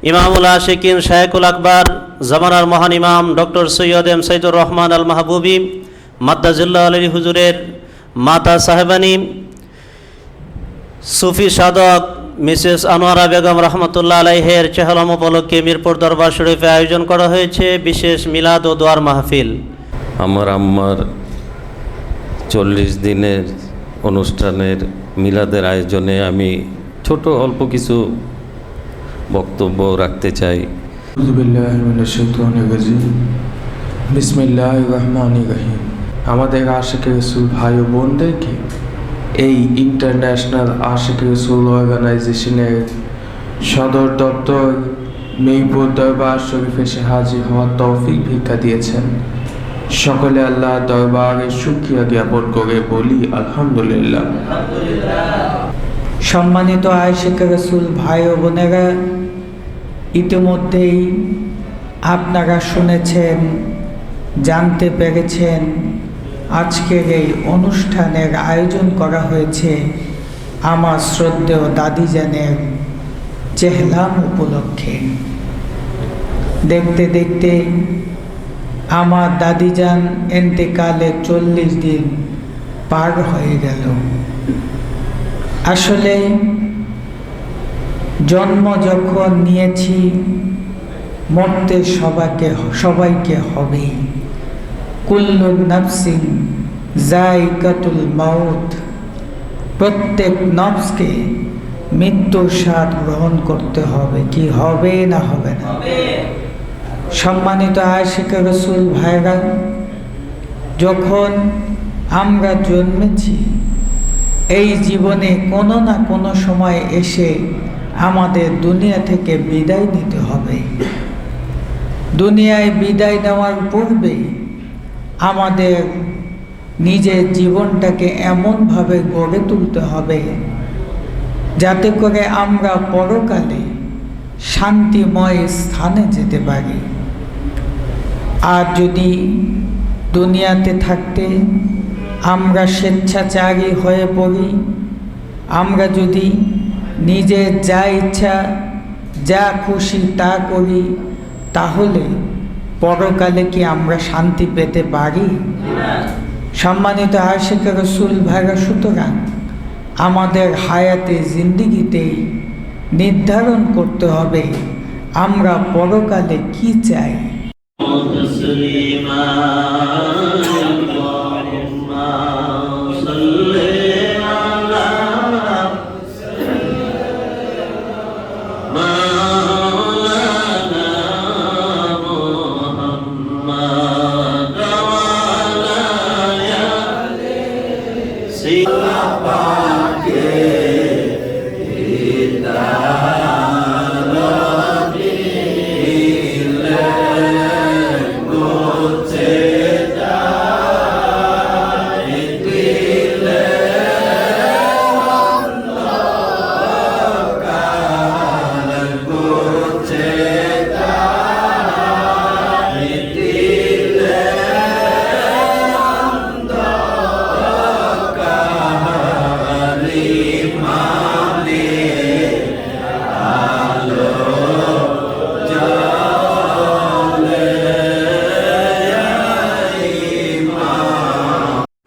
ইমামুল আশিকিন শায়খুল আকবর জামানার মহান ইমাম ডক্টর সৈয়দ এম সাইদুর রহমান আল মাহবুবী মাদ্দাজিল্লাহ আলী হুজুরের মাতা সাহেবানী সুফি সাধক মিসেস আনোয়ারা বেগম রহমতুল্লাহ আলাইহের চেহরাম উপলক্ষে মিরপুর দরবার শরীফে আয়োজন করা হয়েছে বিশেষ মিলাদ ও দোয়ার মাহফিল। আমার আম্মার 40 দিনের অনুষ্ঠানের মিলাদের আয়োজনে আমি ছোট অল্প কিছু বক্তব্য রাখতে চাই। বিসমিল্লাহির রহমানির রহিম। আমাদের আশিক রাসূল ভাই ও বোনদেরকে এই ইন্টারন্যাশনাল আশিক রাসূল অর্গানাইজেশনের সদর দপ্তর মিরপুর দরবার শরীফে এসে হাজির হওয়ার তৌফিক ভিক্ষা দিয়েছেন। সকলে আল্লাহ দরবারে শুকরিয়া জ্ঞাপন করে বলি আলহামদুলিল্লাহ। সম্মানিত আশিক রাসূল ভাই ও বোনেরা, ইতিমধ্যেই আপনারা শুনেছেন, জানতে পেরেছেন আজকের এই অনুষ্ঠানের আয়োজন করা হয়েছে আমার শ্রদ্ধেয় দাদিজানের চেহলাম উপলক্ষে। দেখতে দেখতে আমার দাদিজান এন্তেকালে 40 দিন পার হয়ে গেল। আসলে জন্ম যখন নিয়েছি মরতে সবাইকে হবে। কুল্লু নাফসিন যায়কাতুল মাউত, প্রত্যেক নফসকে মৃত্যুর স্বাদ গ্রহণ করতে হবে। কি হবে না হবে না? সম্মানিত আশিক রাসূল ভাইরা, যখন আমরা জন্মেছি এই জীবনে কোনো না কোনো সময় এসে আমাদের দুনিয়া থেকে বিদায় নিতে হবে। দুনিয়ায় বিদায় নেওয়ার পূর্বে আমাদের নিজের জীবনটাকে এমনভাবে গড়ে তুলতে হবে যাতে করে আমরা পরকালে শান্তিময় স্থানে যেতে পারি। আর যদি দুনিয়াতে থাকতে আমরা স্বেচ্ছাচারী হয়ে পড়ি, আমরা যদি নিজের যা ইচ্ছা যা খুশি তা করি, তাহলে পরকালে কি আমরা শান্তি পেতে পারি? সম্মানিত আশিক রাসূল ভাইরা, সুতরাং আমাদের হায়াতে জিন্দেগিতেই নির্ধারণ করতে হবে আমরা পরকালে কি চাই।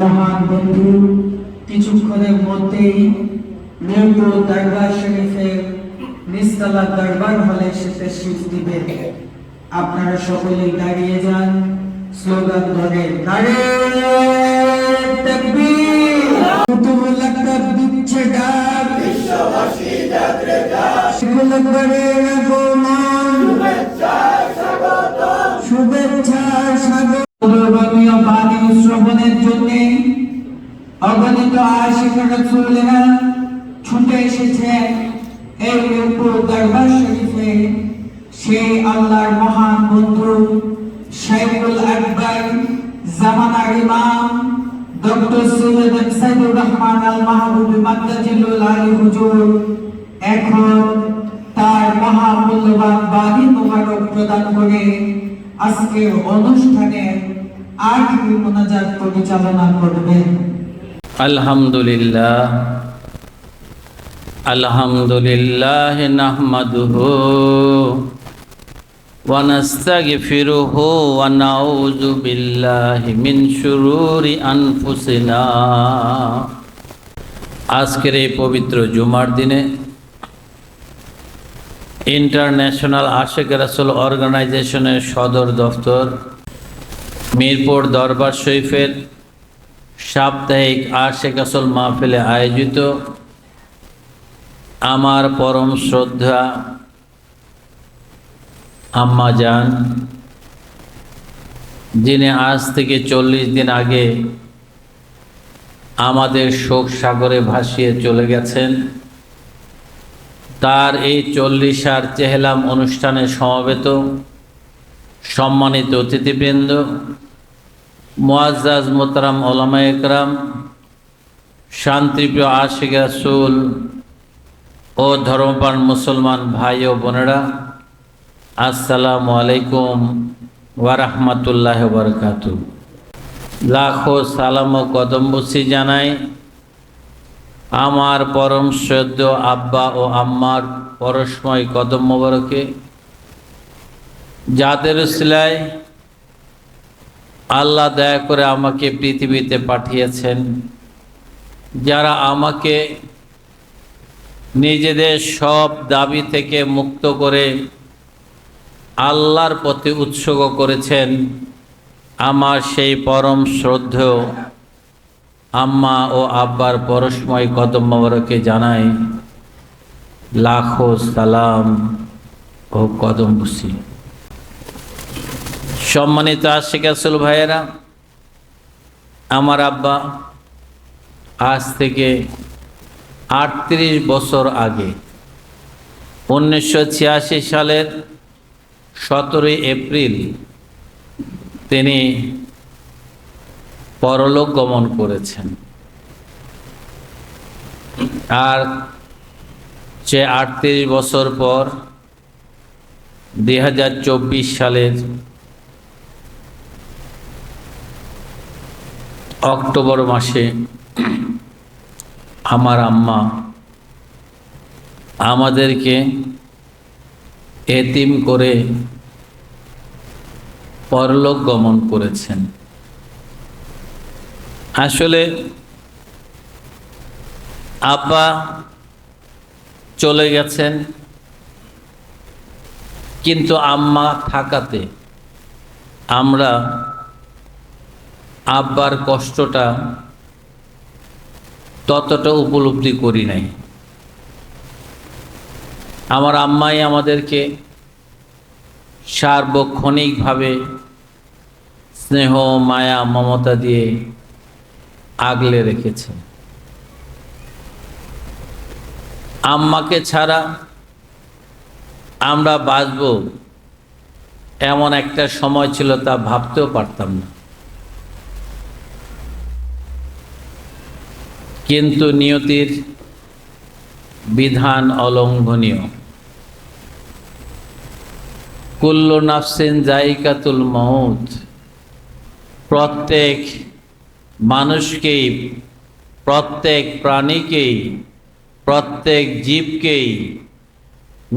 মহান বন্ধু কিছুক্ষণের মধ্যেই মিরপুর দরবার শরীফের নিচতলা দরবার হলে সে তশরিফ দিবে। আপনারা সকলেই দাঁড়িয়ে যান, স্লোগান ধরে নারে তাকবীর। কুতুবুল্লাহ দিচ্ছে ডাক, বিশ্ববাসী জাগরে জাগ, কুলবরের আগমন, শুভেচ্ছা স্বাগত। ধর্মীয় বাণী শ্রবণের জন্য অগণিত আশিক রাসূলেরা ছুটে এসেছে এই মিরপুর দরবার শরীফে। সেই আল্লাহর মহান বন্ধু শায়খুল আকবর জামানার ইমাম ডক্টর সৈয়দ এম সাইদুর রহমান আল মাহবুবী মাদ্দাজিল্লাহ আলী হুজুর এখন তার মহামূল্যবান বাণী মোবারক প্রদান করে আজকের অনুষ্ঠানের আখেরি মোনাজাত পরিচালনা করবেন। আলহামদুলিল্লাহ আলহামদুলিল্লাহ নাহমাদুহু ونستغفره ونعوذ بالله من شرور أنفسنا আজকের এই পবিত্র জুমার দিনে ইন্টারন্যাশনাল আশেক রাসূল অর্গানাইজেশনের সদর দফতর মিরপুর দরবার শরীফের সাপ্তাহিক আশেক রাসূল মাহফিলে আয়োজিত আমার পরম শ্রদ্ধা আম্মা জান, যিনি আজ থেকে 40 দিন আগে আমাদের শোক সাগরে ভাসিয়ে চলে গেছেন, তার এই 40 চেহলাম অনুষ্ঠানে সমবেত সম্মানিত অতিথিবৃন্দ, মুআজ্জাজ মোহতারাম ওলামায়ে কেরাম, শান্তিপ্রিয় আশিক রাসূল ও ধর্মপ্রাণ মুসলমান ভাই ও বোনেরা, আসসালামু আলাইকুম ওয়া রাহমাতুল্লাহি ওয়া বারাকাতুহু। লাখো সালাম ও কদমবুসি জানাই আমার পরম শ্রদ্ধেয় আব্বা ও আম্মার পরশময় কদম মোবারকে, যাদের উসিলায় আল্লাহ দয়া করে আমাকে পৃথিবীতে পাঠিয়েছেন, যারা আমাকে নিজেদের সব দাবি থেকে মুক্ত করে আল্লাহর প্রতি উৎসর্গ করেছেন। আমার সেই পরম শ্রদ্ধেয় আম্মা ও আব্বার পরশময় কদম মোবারকে জানাই লাখো সালাম ও কদম বুসি। সম্মানিত আশিক রাসূল ভাইয়েরা, আমার আব্বা আজ থেকে 38 বছর আগে 1986 সালের 17 এপ্রিল তিনি পরলোক গমন করেছেন। আর যে 38 বছর পর 2024 সালের অক্টোবর মাসে আমার আম্মা আমাদেরকে এতিম করে পরলোক গমন করেছেন। আসলে আব্বা চলে গেছেন, কিন্তু আম্মা থাকাতে আমরা আব্বার কষ্টটা ততটা উপলব্ধি করি নাই। আমার আম্মাই আমাদেরকে সার্বক্ষণিকভাবে স্নেহ মায়া মমতা দিয়ে আগলে রেখেছে। আম্মাকে ছাড়া আমরা বাঁচব এমন একটা সময় ছিল, তা ভাবতেও পারতাম না। কিন্তু নিয়তির বিধান অলঙ্ঘনীয়। কুল্লু নাফসিন যায়িকাতুল মউত, প্রত্যেক মানুষকেই, প্রত্যেক প্রাণীকেই, প্রত্যেক জীবকেই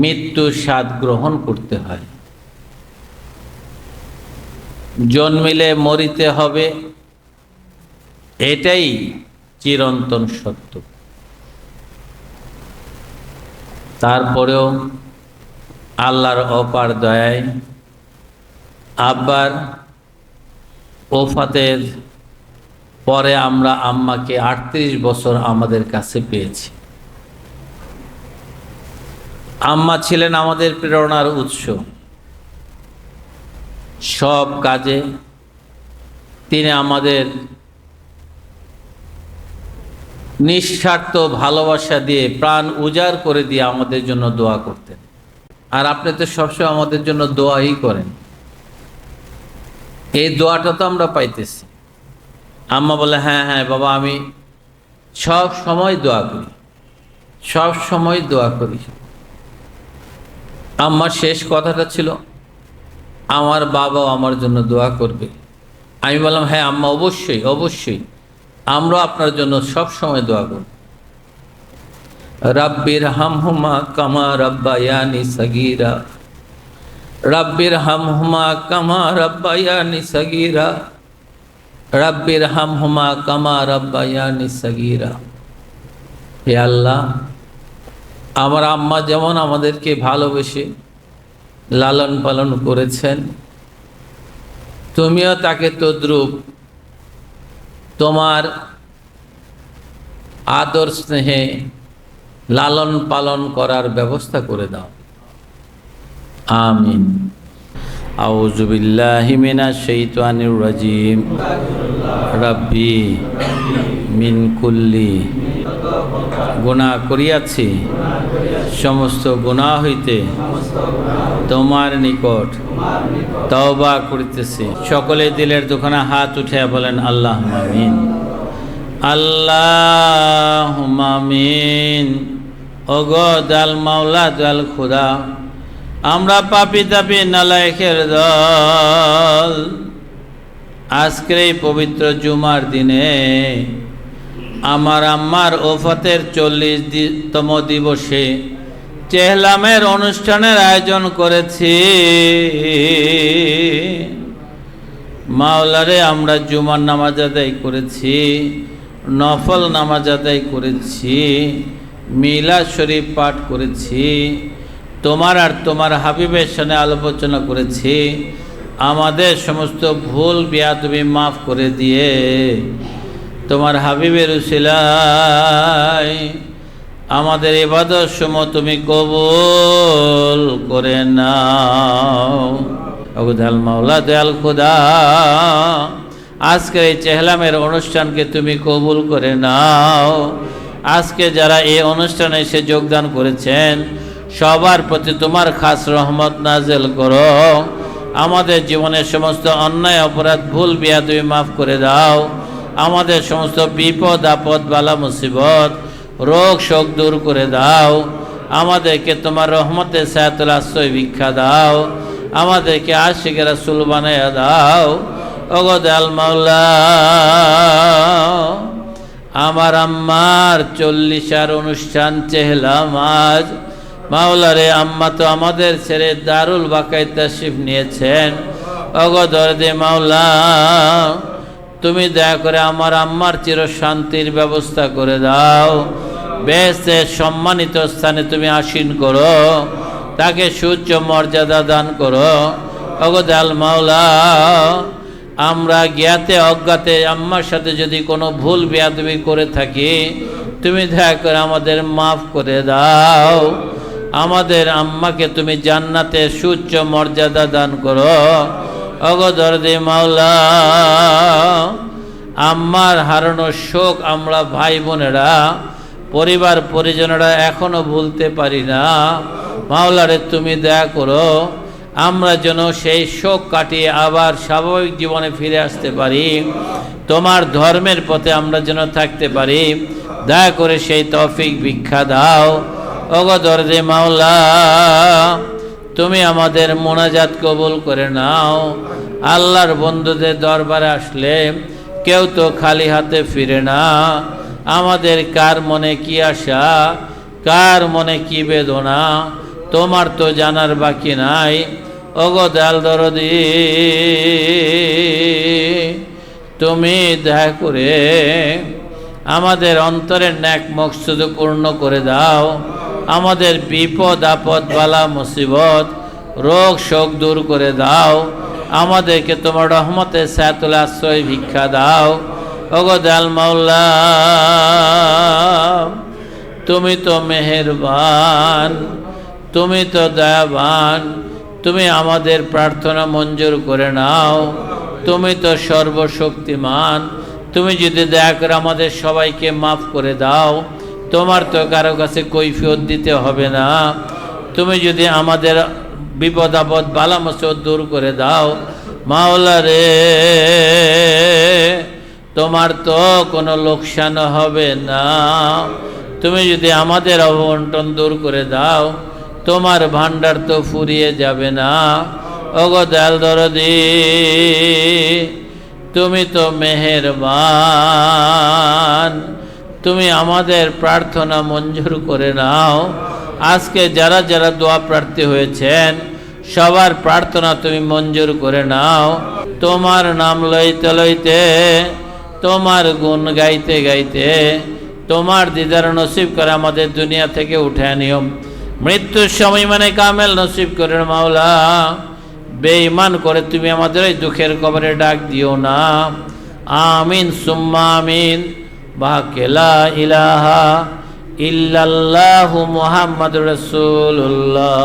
মৃত্যুর স্বাদ গ্রহণ করতে হয়। জন্মিলে মরিতে হবে, এটাই চিরন্তন সত্য। তারপরেও আল্লাহর অপার দয়ায় আব্বার ওফাতের পরে আমরা আম্মাকে 38 বছর আমাদের কাছে পেয়েছি। আম্মা ছিলেন আমাদের প্রেরণার উৎস। সব কাজে তিনি আমাদের নিঃস্বার্থ ভালোবাসা দিয়ে, প্রাণ উজাড় করে দিয়ে আমাদের জন্য দোয়া করতেন। আর আপনি তো সবসময় আমাদের জন্য দোয়াই করেন। এই দোয়াটা তো আমরা পাইতেছি। আম্মা বলে, হ্যাঁ হ্যাঁ বাবা, আমি সব সময় দোয়া করি, সব সময় দোয়া করি। আম্মার শেষ কথাটা ছিল, আমার বাবাও আমার জন্য দোয়া করবে। আমি বললাম, হ্যাঁ আম্মা, অবশ্যই অবশ্যই, আমরা আপনার জন্য সব সময় দোয়া করব। রাব্বির হামহুমা কামা রাব্বায়ানি সাগীরা, রাব্বির হামহুমা কামা রাব্বায়ানি সগীরা, রাব্বির হামহুমা কামা রাব্বায়ানি সগীরা। হে আল্লাহ, আমার আম্মা যেমন আমাদেরকে ভালোবেসে লালন পালন করেছেন, তুমিও তাকে তদ্রূপ তোমার আদর স্নেহে লালন পালন করার ব্যবস্থা করে দাও। আমিন। আউযু বিল্লাহি মিনাশ শাইতানির রাজিম। রাব্বি মিন কুল্লি, গুনাহ করিয়াছি, সমস্ত গুনাহ হইতে তোমার নিকট তওবা করিতেছি। সকলে দিলের দুখানা হাত উঠে বলেন আল্লাহুম্মা আমিন, আল্লাহুম্মা আমিন। ওগো দয়াল মাওলা, দয়াল খোদা, আমরা পাপী তাপী নালায়েকের দল আজকের এই পবিত্র জুমার দিনে আমার আম্মার ওফাতের 40তম দিবসে চেহলামের অনুষ্ঠানের আয়োজন করেছি। মাওলারে, আমরা জুমার নামাজ আদায় করেছি, নফল নামাজ আদায় করেছি, মিলাদ শরীফ পাঠ করেছি, তোমার আর তোমার হাবিবের সামনে আলোচনা করেছি। আমাদের সমস্ত ভুল বিয়াদবি মাফ করে দিয়ে তোমার হাবিবের উসিলায় আমাদের ইবাদত সমূহ তুমি কবুল করে নাও। ওগো দয়াল মাওলা, দয়াল খোদা, আজকের এই চেহলামের অনুষ্ঠানকে তুমি কবুল করে নাও। আজকে যারা এই অনুষ্ঠানে এসে যোগদান করেছেন সবার প্রতি তোমার খাস রহমত নাজেল করো। আমাদের জীবনের সমস্ত অন্যায় অপরাধ ভুল বিয়াদবি মাফ করে দাও। আমাদের সমস্ত বিপদ আপদ বালা মুসিবত রোগ শোক দূর করে দাও। আমাদেরকে তোমার রহমতের ছায়াতলে আশ্রয় ভিক্ষা দাও। আমাদেরকে আশিকের রাসূল বানাইয়া দাও। ওগো দয়াল মাওলা, আমার আম্মার 40 অনুষ্ঠান চেহলাম আজ। মাওলারে, আম্মা তো আমাদের ছেড়ে দারুল বাকায় তাশরিফ নিয়েছেন। ওগো দরদে মাওলা, তুমি দয়া করে আমার আম্মার চির শান্তির ব্যবস্থা করে দাও। বেহেশতের সম্মানিত স্থানে তুমি আসীন করো, তাকে সুউচ্চ মর্যাদা দান করো। ওগো দয়াল মাওলা, আমরা জ্ঞাতে অজ্ঞাতে আম্মার সাথে যদি কোনো ভুল বেয়াদবি করে থাকি, তুমি দয়া করে আমাদের মাফ করে দাও। আমাদের আম্মাকে তুমি জান্নাতে সুউচ্চ মর্যাদা দান করো। ওগো দরদে মাওলা, আম্মার হারানোর শোক আমরা ভাই বোনেরা, পরিবার পরিজনেরা এখনো ভুলতে পারি না। মাওলারে, তুমি দয়া করো, আমরা যেন সেই শোক কাটিয়ে আবার স্বাভাবিক জীবনে ফিরে আসতে পারি, তোমার ধর্মের পথে আমরা যেন থাকতে পারি। দয়া করে সেই তৌফিক ভিক্ষা দাও। ওগো দরদে মাওলা, তুমি আমাদের মোনাজাত কবুল করে নাও। আল্লাহর বন্ধুদের দরবারে আসলে কেউ তো খালি হাতে ফিরে না। আমাদের কার মনে কি আশা, কার মনে কি বেদনা, তোমার তো জানার বাকি নাই। ওগো দয়াল দরদি, তুমি দয়া করে আমাদের অন্তরের নেক মকসুদ পূর্ণ করে দাও। আমাদের বিপদ আপদ বালা মুসিবত রোগ শোক দূর করে দাও। আমাদেরকে তোমার রহমতের ছায়াতলে আশ্রয় ভিক্ষা দাও। ওগো দয়াল মাওলা, তুমি তো মেহেরবান, তুমি তো দয়াবান, তুমি আমাদের প্রার্থনা মঞ্জুর করে নাও। তুমি তো সর্বশক্তিমান, তুমি যদি দয়া করে আমাদের সবাইকে মাফ করে দাও, তোমার তো কারো কাছে কৈফিয়ত দিতে হবে না। তুমি যদি আমাদের বিপদ আপদ বালা মুসিবত দূর করে দাও, মাওলা রে, তোমার তো কোনো লোকসান হবে না। তুমি যদি আমাদের অবন্টন দূর করে দাও, তোমার ভান্ডার তো ফুরিয়ে যাবে না। ওগো দয়াল দরদি, তুমি তো মেহেরবান, তুমি আমাদের প্রার্থনা মঞ্জুর করে নাও। আজকে যারা যারা দোয়া প্রার্থী হয়েছেন সবার প্রার্থনা তুমি মঞ্জুর করে নাও। তোমার নাম লইতে লইতে, তোমার গুণ গাইতে গাইতে, তোমার দিদার নসিব করে আমাদের দুনিয়া থেকে উঠে নিও। মৃত্যুর সময় মানে কামেল নসিব করে মাওলা। বেঈমান করে তুমি আমাদের এই দুঃখের কবরে ডাক দিও না। আমিন সুম্মা আমিন। বাকেলা ইলাহা ইল্লাল্লাহু মুহাম্মাদুর রাসূলুল্লাহ।